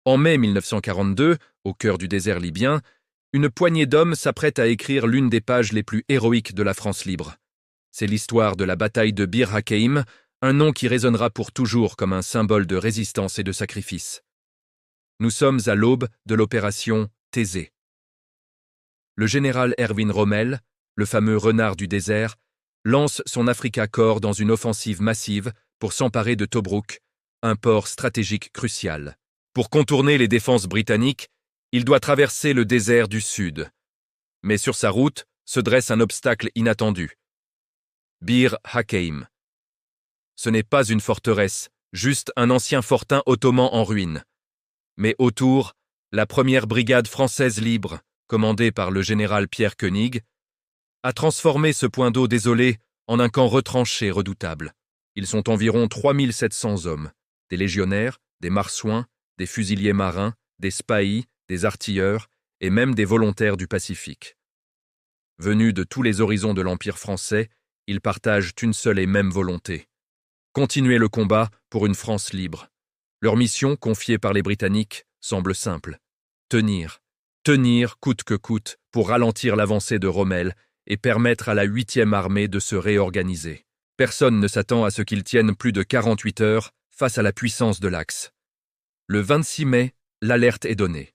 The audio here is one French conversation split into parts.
En mai 1942, au cœur du désert libyen, une poignée d'hommes s'apprête à écrire l'une des pages les plus héroïques de la France libre. C'est l'histoire de la bataille de Bir Hakeim, un nom qui résonnera pour toujours comme un symbole de résistance et de sacrifice. Nous sommes à l'aube de l'opération Thésée. Le général Erwin Rommel, le fameux renard du désert, lance son Afrika Korps dans une offensive massive pour s'emparer de Tobrouk, un port stratégique crucial. Pour contourner les défenses britanniques, il doit traverser le désert du Sud. Mais sur sa route se dresse un obstacle inattendu. Bir Hakeim. Ce n'est pas une forteresse, juste un ancien fortin ottoman en ruine. Mais autour, la première brigade française libre, commandée par le général Pierre Koenig, a transformé ce point d'eau désolé en un camp retranché redoutable. Ils sont environ 3700 hommes, des légionnaires, des marsouins, des fusiliers marins, des spahis, des artilleurs et même des volontaires du Pacifique. Venus de tous les horizons de l'Empire français, ils partagent une seule et même volonté: continuer le combat pour une France libre. Leur mission, confiée par les Britanniques, semble simple: tenir coûte que coûte pour ralentir l'avancée de Rommel et permettre à la 8e armée de se réorganiser. Personne ne s'attend à ce qu'ils tiennent plus de 48 heures face à la puissance de l'Axe. Le 26 mai, l'alerte est donnée.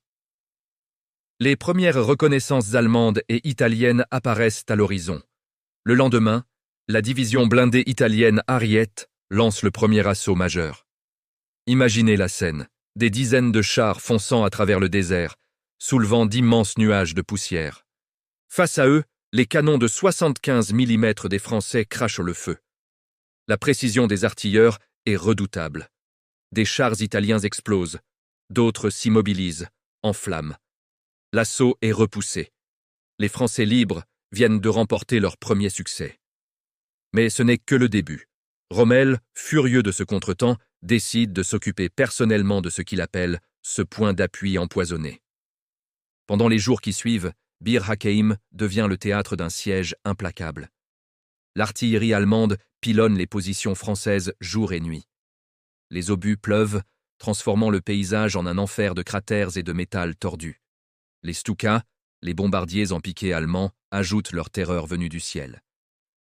Les premières reconnaissances allemandes et italiennes apparaissent à l'horizon. Le lendemain, la division blindée italienne Ariete lance le premier assaut majeur. Imaginez la scène, des dizaines de chars fonçant à travers le désert, soulevant d'immenses nuages de poussière. Face à eux, les canons de 75 mm des Français crachent le feu. La précision des artilleurs est redoutable. Des chars italiens explosent, d'autres s'immobilisent, en flammes. L'assaut est repoussé. Les Français libres viennent de remporter leur premier succès. Mais ce n'est que le début. Rommel, furieux de ce contretemps, décide de s'occuper personnellement de ce qu'il appelle ce point d'appui empoisonné. Pendant les jours qui suivent, Bir Hakeim devient le théâtre d'un siège implacable. L'artillerie allemande pilonne les positions françaises jour et nuit. Les obus pleuvent, transformant le paysage en un enfer de cratères et de métal tordu. Les Stukas, les bombardiers en piqué allemands, ajoutent leur terreur venue du ciel.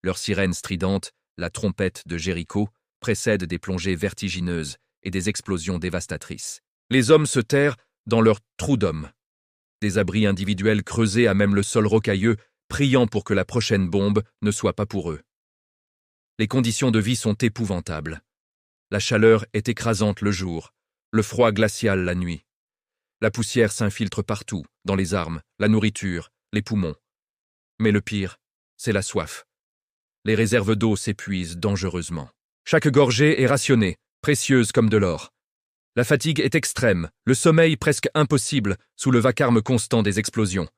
Leurs sirènes stridentes, la trompette de Jéricho, précèdent des plongées vertigineuses et des explosions dévastatrices. Les hommes se terrent dans leurs trous d'hommes. Des abris individuels creusés à même le sol rocailleux, priant pour que la prochaine bombe ne soit pas pour eux. Les conditions de vie sont épouvantables. La chaleur est écrasante le jour, le froid glacial la nuit. La poussière s'infiltre partout, dans les armes, la nourriture, les poumons. Mais le pire, c'est la soif. Les réserves d'eau s'épuisent dangereusement. Chaque gorgée est rationnée, précieuse comme de l'or. La fatigue est extrême, le sommeil presque impossible sous le vacarme constant des explosions.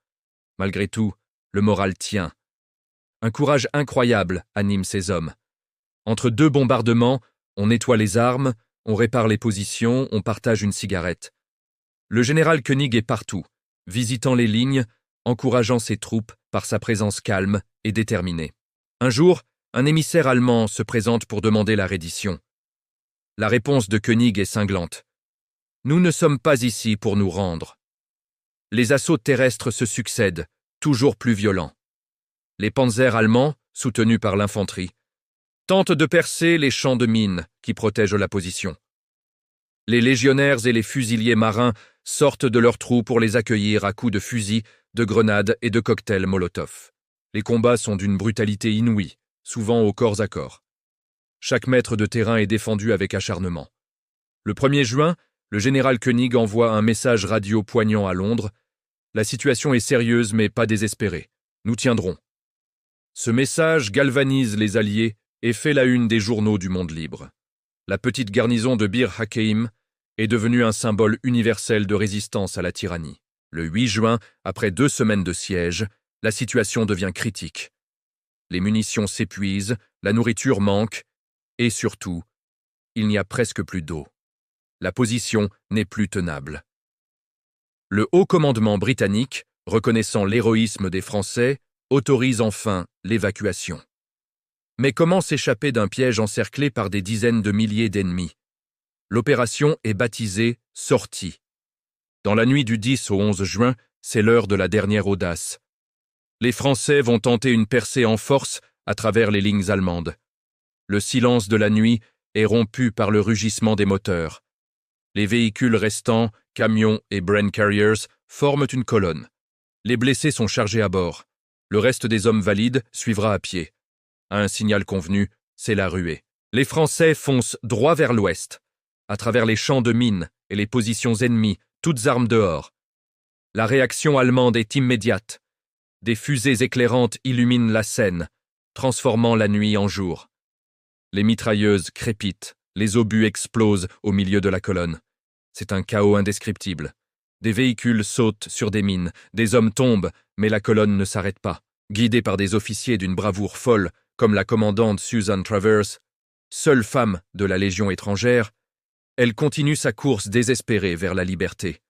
Malgré tout, le moral tient. Un courage incroyable anime ces hommes. Entre deux bombardements, on nettoie les armes, on répare les positions, on partage une cigarette. Le général Koenig est partout, visitant les lignes, encourageant ses troupes par sa présence calme et déterminée. Un jour, un émissaire allemand se présente pour demander la reddition. La réponse de Koenig est cinglante. Nous ne sommes pas ici pour nous rendre. Les assauts terrestres se succèdent, toujours plus violents. Les panzers allemands, soutenus par l'infanterie, tentent de percer les champs de mines qui protègent la position. Les légionnaires et les fusiliers marins sortent de leurs trous pour les accueillir à coups de fusils, de grenades et de cocktails Molotov. Les combats sont d'une brutalité inouïe, souvent au corps à corps. Chaque mètre de terrain est défendu avec acharnement. Le 1er juin, le général Koenig envoie un message radio poignant à Londres. La situation est sérieuse mais pas désespérée. Nous tiendrons. Ce message galvanise les Alliés et fait la une des journaux du monde libre. La petite garnison de Bir Hakeim est devenue un symbole universel de résistance à la tyrannie. Le 8 juin, après 2 semaines de siège, la situation devient critique. Les munitions s'épuisent, la nourriture manque, et surtout, il n'y a presque plus d'eau. La position n'est plus tenable. Le haut commandement britannique, reconnaissant l'héroïsme des Français, autorise enfin l'évacuation. Mais comment s'échapper d'un piège encerclé par des dizaines de milliers d'ennemis? L'opération est baptisée « Sortie ». Dans la nuit du 10 au 11 juin, c'est l'heure de la dernière audace. Les Français vont tenter une percée en force à travers les lignes allemandes. Le silence de la nuit est rompu par le rugissement des moteurs. Les véhicules restants, camions et Bren Carriers, forment une colonne. Les blessés sont chargés à bord. Le reste des hommes valides suivra à pied. À un signal convenu, c'est la ruée. Les Français foncent droit vers l'ouest, à travers les champs de mines et les positions ennemies, toutes armes dehors. La réaction allemande est immédiate. Des fusées éclairantes illuminent la scène, transformant la nuit en jour. Les mitrailleuses crépitent, les obus explosent au milieu de la colonne. C'est un chaos indescriptible. Des véhicules sautent sur des mines, des hommes tombent, mais la colonne ne s'arrête pas. Guidée par des officiers d'une bravoure folle, comme la commandante Susan Travers, seule femme de la Légion étrangère, elle continue sa course désespérée vers la liberté.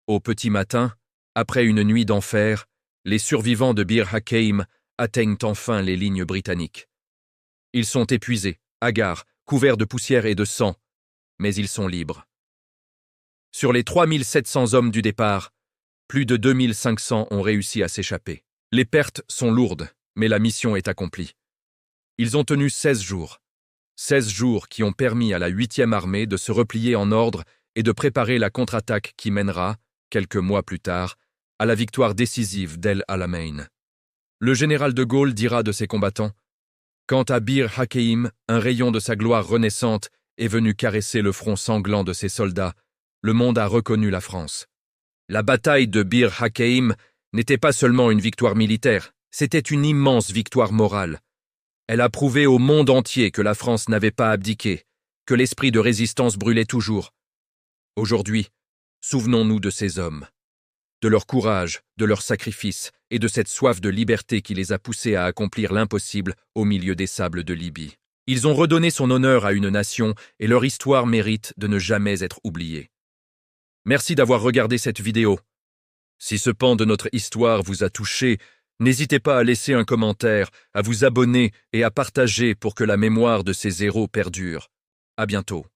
Au petit matin, après une nuit d'enfer, les survivants de Bir Hakeim atteignent enfin les lignes britanniques. Ils sont épuisés, hagards, couverts de poussière et de sang, mais ils sont libres. Sur les 3700 hommes du départ, plus de 2500 ont réussi à s'échapper. Les pertes sont lourdes, mais la mission est accomplie. Ils ont tenu 16 jours. 16 jours qui ont permis à la 8e armée de se replier en ordre et de préparer la contre-attaque qui mènera, quelques mois plus tard, à la victoire décisive d'El Alamein. Le général de Gaulle dira de ses combattants: « Quant à Bir Hakeim, un rayon de sa gloire renaissante est venu caresser le front sanglant de ses soldats. Le monde a reconnu la France. » La bataille de Bir Hakeim n'était pas seulement une victoire militaire, c'était une immense victoire morale. Elle a prouvé au monde entier que la France n'avait pas abdiqué, que l'esprit de résistance brûlait toujours. Aujourd'hui, souvenons-nous de ces hommes, de leur courage, de leur sacrifice et de cette soif de liberté qui les a poussés à accomplir l'impossible au milieu des sables de Libye. Ils ont redonné son honneur à une nation et leur histoire mérite de ne jamais être oubliée. Merci d'avoir regardé cette vidéo. Si ce pan de notre histoire vous a touché, n'hésitez pas à laisser un commentaire, à vous abonner et à partager pour que la mémoire de ces héros perdure. À bientôt.